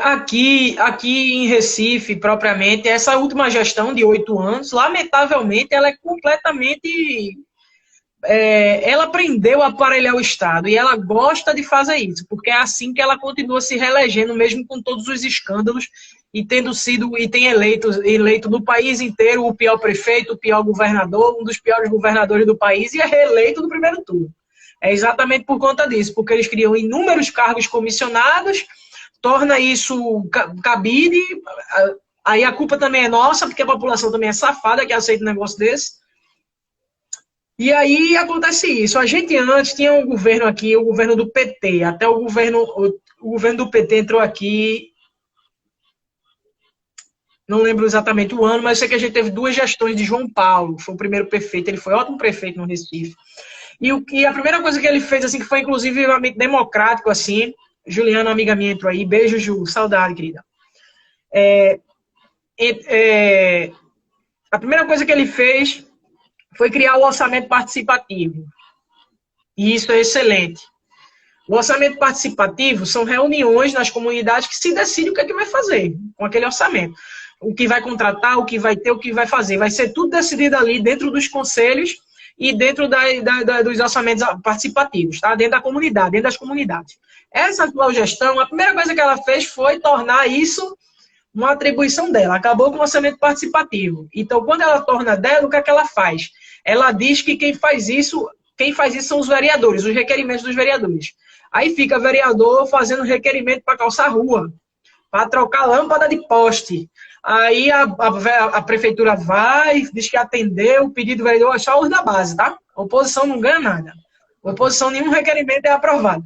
Aqui em Recife, propriamente, essa última gestão de 8 anos, lamentavelmente, ela é completamente. Ela aprendeu a aparelhar o Estado e ela gosta de fazer isso, porque é assim que ela continua se reelegendo, mesmo com todos os escândalos e tendo sido e tem eleito no país inteiro o pior prefeito, o pior governador, um dos piores governadores do país e é reeleito no primeiro turno. É exatamente por conta disso, porque eles criam inúmeros cargos comissionados, torna isso cabide, aí a culpa também é nossa, porque a população também é safada que aceita um negócio desse. E aí acontece isso. A gente antes tinha um governo aqui, o governo do PT, até o governo do PT entrou aqui, não lembro exatamente o ano, mas sei que a gente teve 2 gestões de João Paulo, foi o primeiro prefeito, ele foi ótimo prefeito no Recife. E a primeira coisa que ele fez, assim, que foi inclusive democrático, assim, Juliana, amiga minha, entrou aí, beijo, Ju, saudade, querida. A primeira coisa que ele fez foi criar o orçamento participativo. E isso é excelente. O orçamento participativo são reuniões nas comunidades que se decide o que é que vai fazer com aquele orçamento. O que vai contratar, o que vai ter, o que vai fazer. Vai ser tudo decidido ali dentro dos conselhos e dentro dos orçamentos participativos, tá? Dentro da comunidade, dentro das comunidades. Essa atual gestão, a primeira coisa que ela fez foi tornar isso uma atribuição dela. Acabou com o orçamento participativo. Então, quando ela torna dela, o que é que ela faz? Ela diz que quem faz isso são os vereadores, os requerimentos dos vereadores. Aí fica vereador fazendo requerimento para calçar rua, para trocar lâmpada de poste. Aí a prefeitura vai, diz que atendeu o pedido do vereador, é só os da base, tá? A oposição não ganha nada. A oposição, nenhum requerimento é aprovado.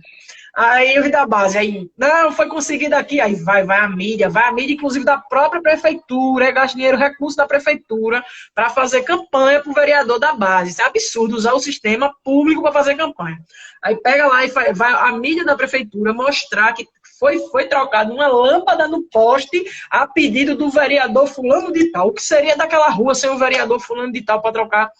Aí os da base, aí, não, foi conseguido aqui, aí vai a mídia, inclusive da própria prefeitura, gasta dinheiro, recurso da prefeitura, para fazer campanha para o vereador da base. Isso é absurdo, usar o sistema público para fazer campanha. Aí pega lá e vai a mídia da prefeitura mostrar que foi trocada uma lâmpada no poste a pedido do vereador fulano de tal. O que seria daquela rua sem o vereador fulano de tal para trocar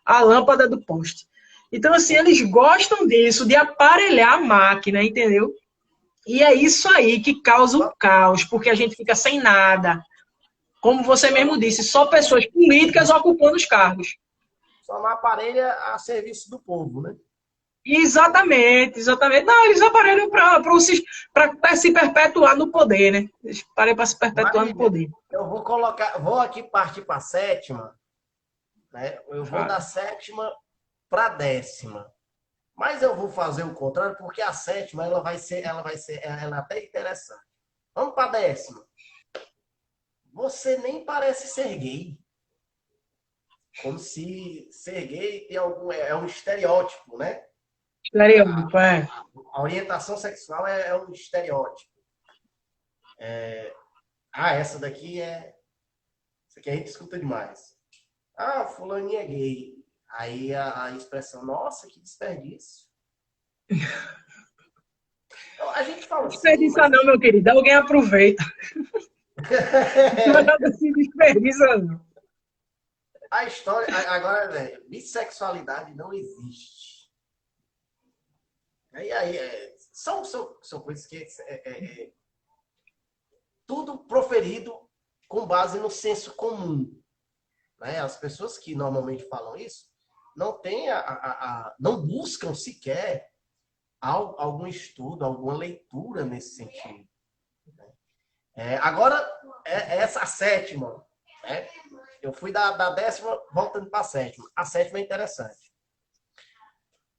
a lâmpada do poste? Então, assim, eles gostam disso, de aparelhar a máquina, entendeu? E é isso aí que causa o caos, porque a gente fica sem nada. Como você mesmo disse, só pessoas políticas ocupando os cargos. Só uma aparelha a serviço do povo, né? Exatamente, exatamente. Não, eles aparelham para se perpetuar no poder, né? Eles aparelham para se perpetuar no poder. Eu vou aqui partir para a 7ª, né? Eu vou da 7ª para a 10ª. Mas eu vou fazer o contrário, porque a 7ª ela é até interessante. Vamos para a 10ª. Você nem parece ser gay. Como se ser gay é um estereótipo, né? Estereótipo, é. A orientação sexual é um estereótipo. Essa daqui Isso aqui a gente escuta demais. Fulaninha é gay. Aí a expressão, nossa, que desperdício. Então, a gente fala assim... Desperdiça não, meu querido. Alguém aproveita. Não se desperdiça, não. a história, agora, velho, bissexualidade não existe. São coisas que tudo proferido com base no senso comum. Né? As pessoas que normalmente falam isso não têm não buscam sequer algum estudo, alguma leitura nesse sentido. Agora, essa sétima, né? Eu fui da 10ª voltando para a 7ª. A 7ª é interessante.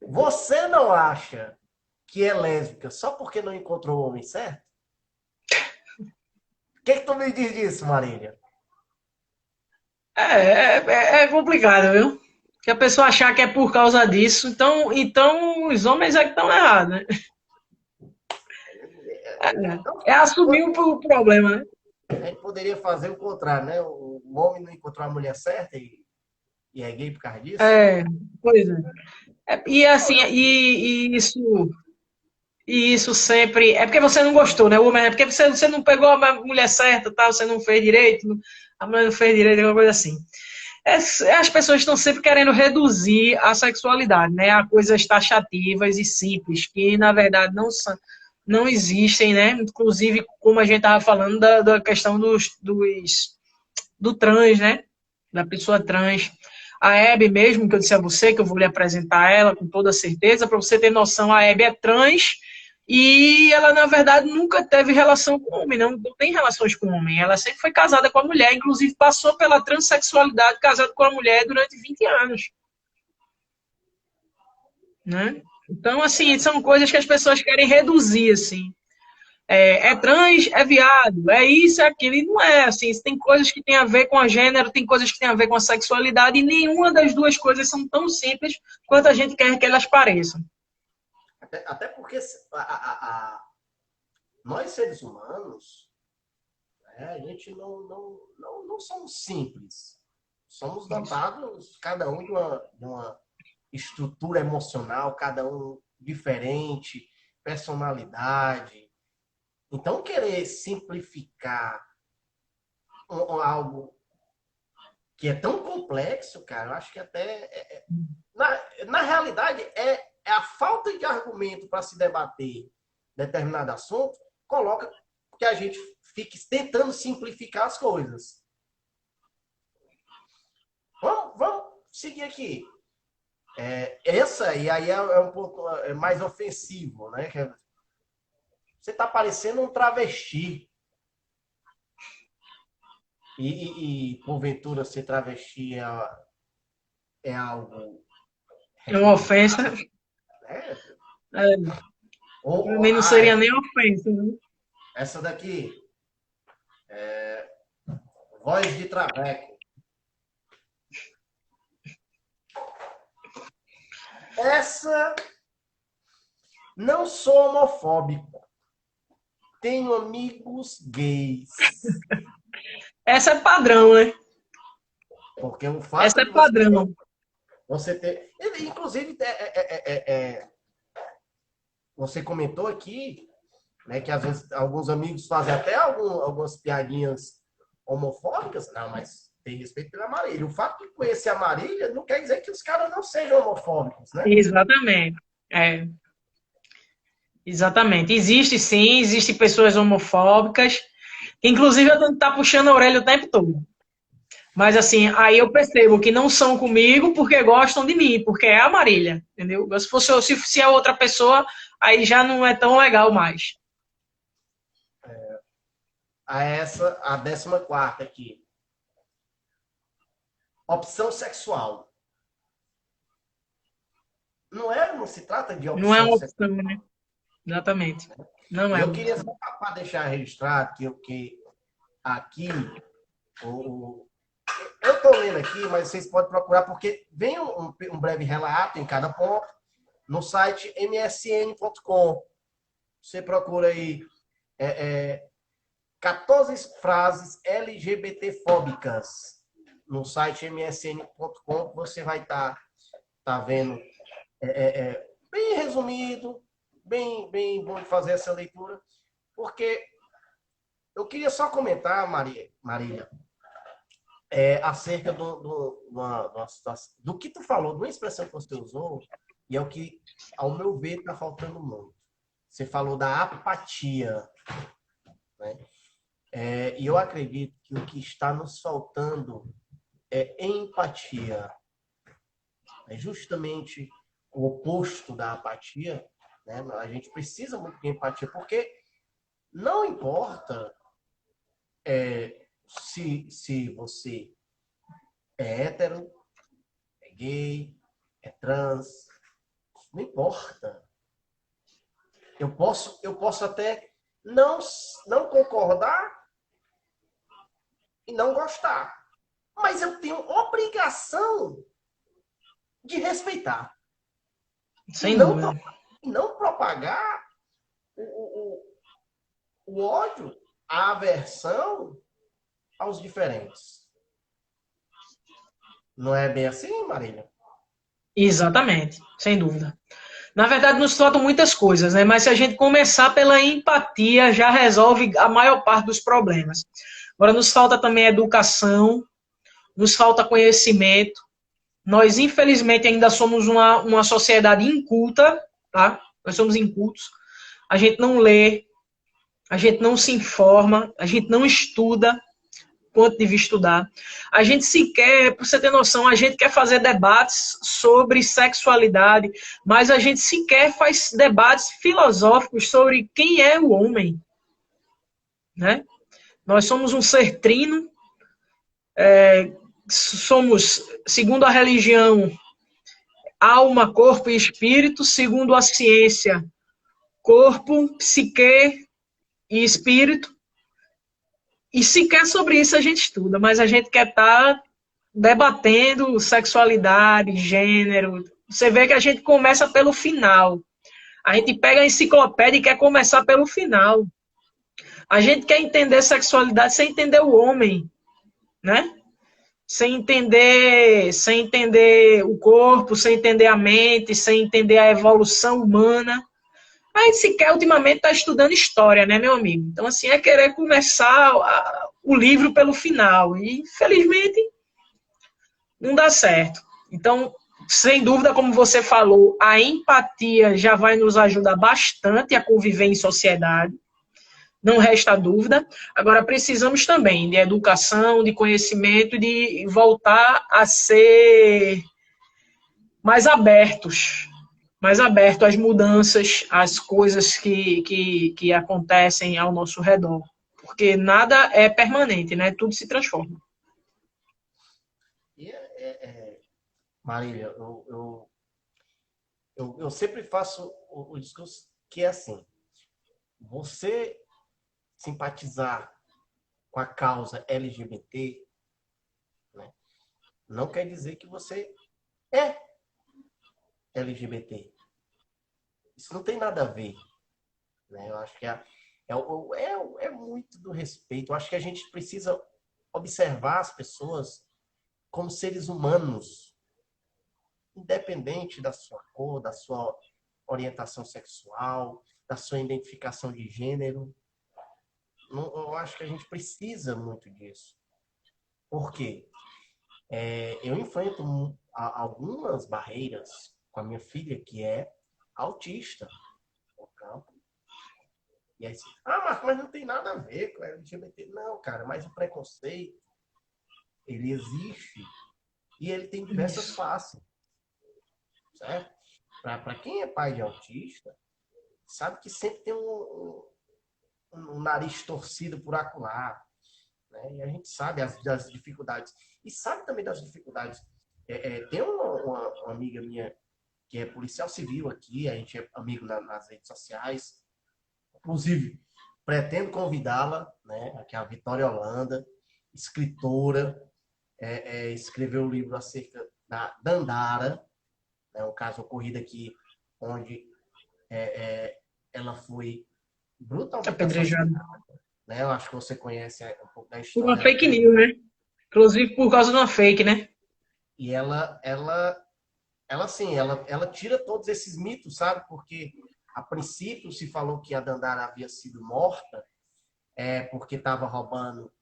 Você não acha que é lésbica só porque não encontrou o homem certo? O que tu me diz disso, Marília? É complicado, viu? Que a pessoa achar que é por causa disso, então os homens é que estão errados, né? É assumir o problema, né? A gente poderia fazer o contrário, né? O homem não encontrou a mulher certa e é gay por causa disso? É, pois é. E assim, e isso sempre. É porque você não gostou, né? O homem, é porque você não pegou a mulher certa, tal, você não fez direito, a mulher não fez direito, alguma coisa assim. As pessoas estão sempre querendo reduzir a sexualidade, né? A coisas taxativas e simples, que na verdade não existem, né? Inclusive, como a gente estava falando da questão do trans, né? Da pessoa trans. A Hebe mesmo, que eu disse a você, que eu vou lhe apresentar ela com toda certeza, para você ter noção, a Hebe é trans e ela, na verdade, nunca teve relação com homem, não tem relações com homem. Ela sempre foi casada com a mulher, inclusive passou pela transexualidade casada com a mulher durante 20 anos. Né? Então, assim, são coisas que as pessoas querem reduzir, assim. É trans, é viado, é isso, é aquilo. E não é assim. Tem coisas que tem a ver com a gênero, tem coisas que tem a ver com a sexualidade, e nenhuma das duas coisas são tão simples quanto a gente quer que elas pareçam. Até porque nós, seres humanos, né, a gente não somos simples. Somos dotados, cada um, de uma estrutura emocional, cada um diferente, personalidade. Então, querer simplificar algo que é tão complexo, cara, eu acho que até. Na realidade, é a falta de argumento para se debater determinado assunto, coloca que a gente fique tentando simplificar as coisas. Vamos seguir aqui. Essa, e aí é um pouco mais ofensivo, né? Você está parecendo um travesti. E porventura, ser travesti é algo. É uma ofensa. É, Também não seria nem ofensa. Né? Essa daqui. Voz de traveco. Essa. Não sou homofóbico. Tenho amigos gays. Essa é padrão, né? Porque o fato essa é padrão. Você ter. Inclusive, você comentou aqui, né, que às vezes alguns amigos fazem até algumas piadinhas homofóbicas. Não, mas tem respeito pela Marília. O fato de conhecer a Marília não quer dizer que os caras não sejam homofóbicos, né? Exatamente. Exatamente. Existe sim, existem pessoas homofóbicas. Inclusive, eu tenho que estar puxando a orelha o tempo todo. Mas assim, aí eu percebo que não são comigo porque gostam de mim, porque é a Marília, entendeu? Se é outra pessoa, aí já não é tão legal mais. A 14ª aqui. Opção sexual. Não se trata de opção Não é uma sexual. opção, né? Exatamente. Não é. Eu queria só para deixar registrado que aqui eu estou lendo aqui, mas vocês podem procurar, porque vem um breve relato em cada ponto no site msn.com. Você procura aí 14 frases LGBTfóbicas no site msn.com. Você vai estar vendo bem resumido, bem bom de fazer essa leitura, porque eu queria só comentar, Marília, acerca do que tu falou, de uma expressão que você usou, e é o que, ao meu ver, está faltando muito. Você falou da apatia, né? E eu acredito que o que está nos faltando é empatia. É justamente o oposto da apatia, né? A gente precisa muito de empatia, porque não importa se você é hétero, é gay, é trans, não importa. Eu posso até não concordar e não gostar, mas eu tenho obrigação de respeitar e Sem não, dúvida. e não propagar o ódio, a aversão aos diferentes. Não é bem assim, Marília? Exatamente, sem dúvida. Na verdade, nos faltam muitas coisas, né? Mas se a gente começar pela empatia, já resolve a maior parte dos problemas. Agora, nos falta também educação, nos falta conhecimento. Nós, infelizmente, ainda somos uma sociedade inculta, tá? Nós somos incultos. A gente não lê, a gente não se informa, a gente não estuda quanto devia estudar. A gente sequer, para você ter noção, a gente quer fazer debates sobre sexualidade, mas a gente sequer faz debates filosóficos sobre quem é o homem, né? Nós somos um ser trino, somos, segundo a religião, alma, corpo e espírito, segundo a ciência, corpo, psique e espírito. E sequer sobre isso a gente estuda, mas a gente quer estar debatendo sexualidade, gênero. Você vê que a gente começa pelo final. A gente pega a enciclopédia e quer começar pelo final. A gente quer entender sexualidade sem entender o homem, né? Sem entender o corpo, sem entender a mente, sem entender a evolução humana. A gente sequer ultimamente está estudando história, né, meu amigo? Então, assim, é querer começar o livro pelo final. E, infelizmente, não dá certo. Então, sem dúvida, como você falou, a empatia já vai nos ajudar bastante a conviver em sociedade. Não resta dúvida. Agora, precisamos também de educação, de conhecimento, de voltar a ser mais abertos às mudanças, às coisas que acontecem ao nosso redor. Porque nada é permanente, né? Tudo se transforma. E, Marília, eu sempre faço o discurso que é assim: você simpatizar com a causa LGBT, né, não quer dizer que você é LGBT. Isso não tem nada a ver. Né? Eu acho que é muito do respeito. Eu acho que a gente precisa observar as pessoas como seres humanos, independente da sua cor, da sua orientação sexual, da sua identificação de gênero. Eu acho que a gente precisa muito disso. Por quê? Eu enfrento algumas barreiras com a minha filha, que é autista no campo. E aí, assim, Marco, mas não tem nada a ver com a LGBT. Não, cara, mas o preconceito, ele existe e ele tem diversas faces, certo? Para quem é pai de autista, sabe que sempre tem um nariz torcido por acolá, né? E a gente sabe das dificuldades. E sabe também das dificuldades. Tem uma amiga minha que é policial civil aqui, a gente é amigo nas redes sociais. Inclusive, pretendo convidá-la, né, que é a Vitória Holanda, escritora, escreveu um livro acerca da Dandara, né, um caso ocorrido aqui, onde ela foi brutalmente Apedrejado. assassinada. Né? Eu acho que você conhece um pouco da Por uma história. fake news, né? Inclusive por causa de uma fake, né? E assim, ela tira todos esses mitos, sabe? Porque a princípio se falou que a Dandara havia sido morta porque estava roubando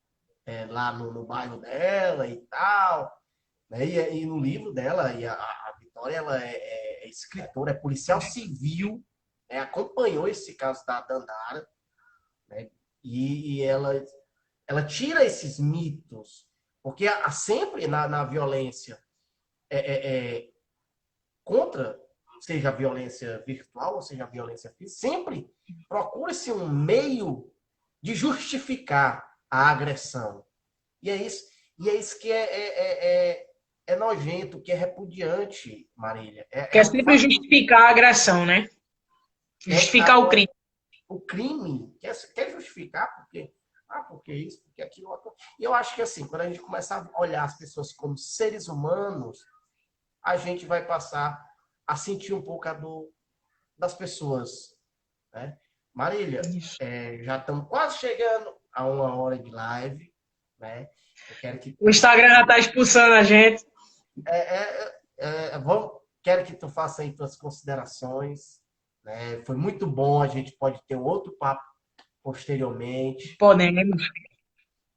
lá no bairro dela e tal. Né? E no livro dela, a Vitória, ela é escritora, é policial civil, né? Acompanhou esse caso da Dandara, né? E ela tira esses mitos, porque há sempre na violência é, contra, seja a violência virtual ou seja a violência física, sempre procura-se um meio de justificar a agressão. E é isso que é nojento, que é repudiante, Marília. Quer sempre justificar a agressão, né? Justificar o crime. O crime quer justificar porque isso, porque aquilo. E eu acho que assim, quando a gente começar a olhar as pessoas como seres humanos, a gente vai passar a sentir um pouco a dor das pessoas. Né? Marília, já estamos quase chegando a 1 hora de live. Né? Eu quero que o Instagram já está expulsando a gente. Quero que tu faça aí tuas considerações. Né? Foi muito bom, a gente pode ter outro papo posteriormente. Podemos.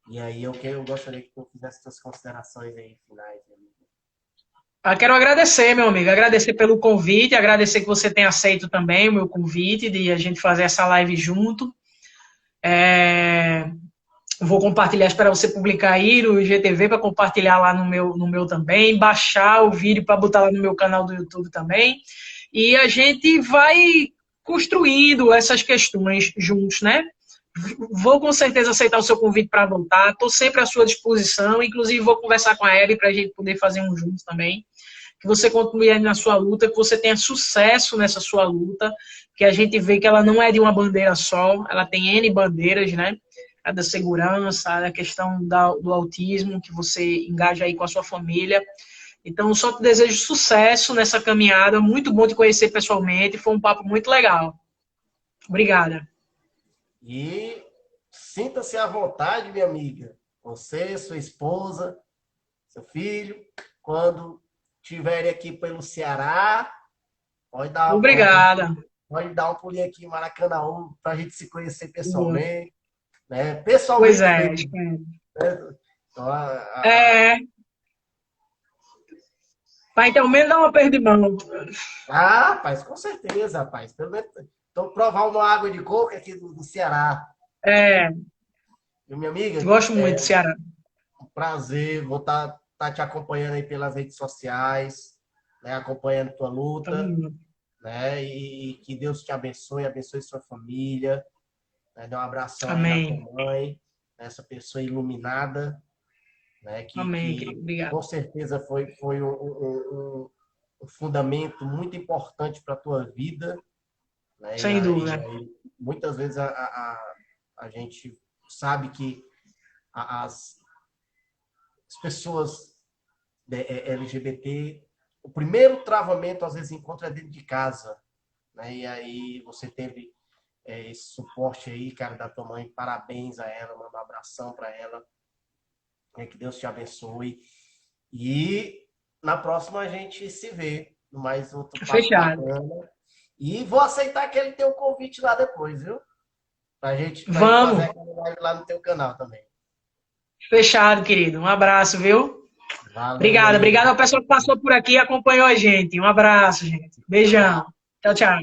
E aí eu gostaria que tu fizesse tuas considerações aí finais. Quero agradecer, meu amigo, agradecer pelo convite, agradecer que você tenha aceito também o meu convite de a gente fazer essa live junto. Vou compartilhar, esperar você publicar aí no IGTV para compartilhar lá no meu também, baixar o vídeo para botar lá no meu canal do YouTube também. E a gente vai construindo essas questões juntos, né? Vou com certeza aceitar o seu convite para voltar. Estou sempre à sua disposição. Inclusive, vou conversar com a Hebe para a gente poder fazer um junto também. Que você continue aí na sua luta, que você tenha sucesso nessa sua luta. Que a gente vê que ela não é de uma bandeira só, ela tem N bandeiras, né? A da segurança, a questão do autismo, que você engaja aí com a sua família. Então, só te desejo sucesso nessa caminhada. Muito bom te conhecer pessoalmente. Foi um papo muito legal. Obrigada. E sinta-se à vontade, minha amiga. Você, sua esposa, seu filho, quando estiverem aqui pelo Ceará, pode dar Obrigada. Pode dar um pulinho aqui em Maracanã para a gente se conhecer pessoalmente. Né? Pessoalmente pois é. mesmo. Né? Então, vai então menos dar uma perda de mão. Rapaz, com certeza, rapaz. Pelo menos, então, provar uma água de coco aqui do Ceará. E, minha amiga. Gosto muito do Ceará. Um prazer, vou estar te acompanhando aí pelas redes sociais, né? Acompanhando tua luta. Né? E que Deus te abençoe sua família. Né? Dê um abração aí na tua mãe, essa pessoa iluminada. Né? Que com certeza foi um fundamento muito importante para a tua vida. Né? Sem dúvida. Muitas vezes a gente sabe que as pessoas LGBT, o primeiro travamento às vezes encontra dentro de casa. Né? E aí você teve esse suporte aí, cara, da tua mãe. Parabéns a ela, manda um abração para ela. Que Deus te abençoe. E na próxima a gente se vê no mais outro papo. Fechado. Bacana. E vou aceitar aquele teu convite lá depois, viu? Pra gente Vamos fazer aquela live lá no teu canal também. Fechado, querido. Um abraço, viu? Valeu. Obrigado ao pessoal que passou por aqui e acompanhou a gente. Um abraço, gente. Beijão. Tchau, tchau.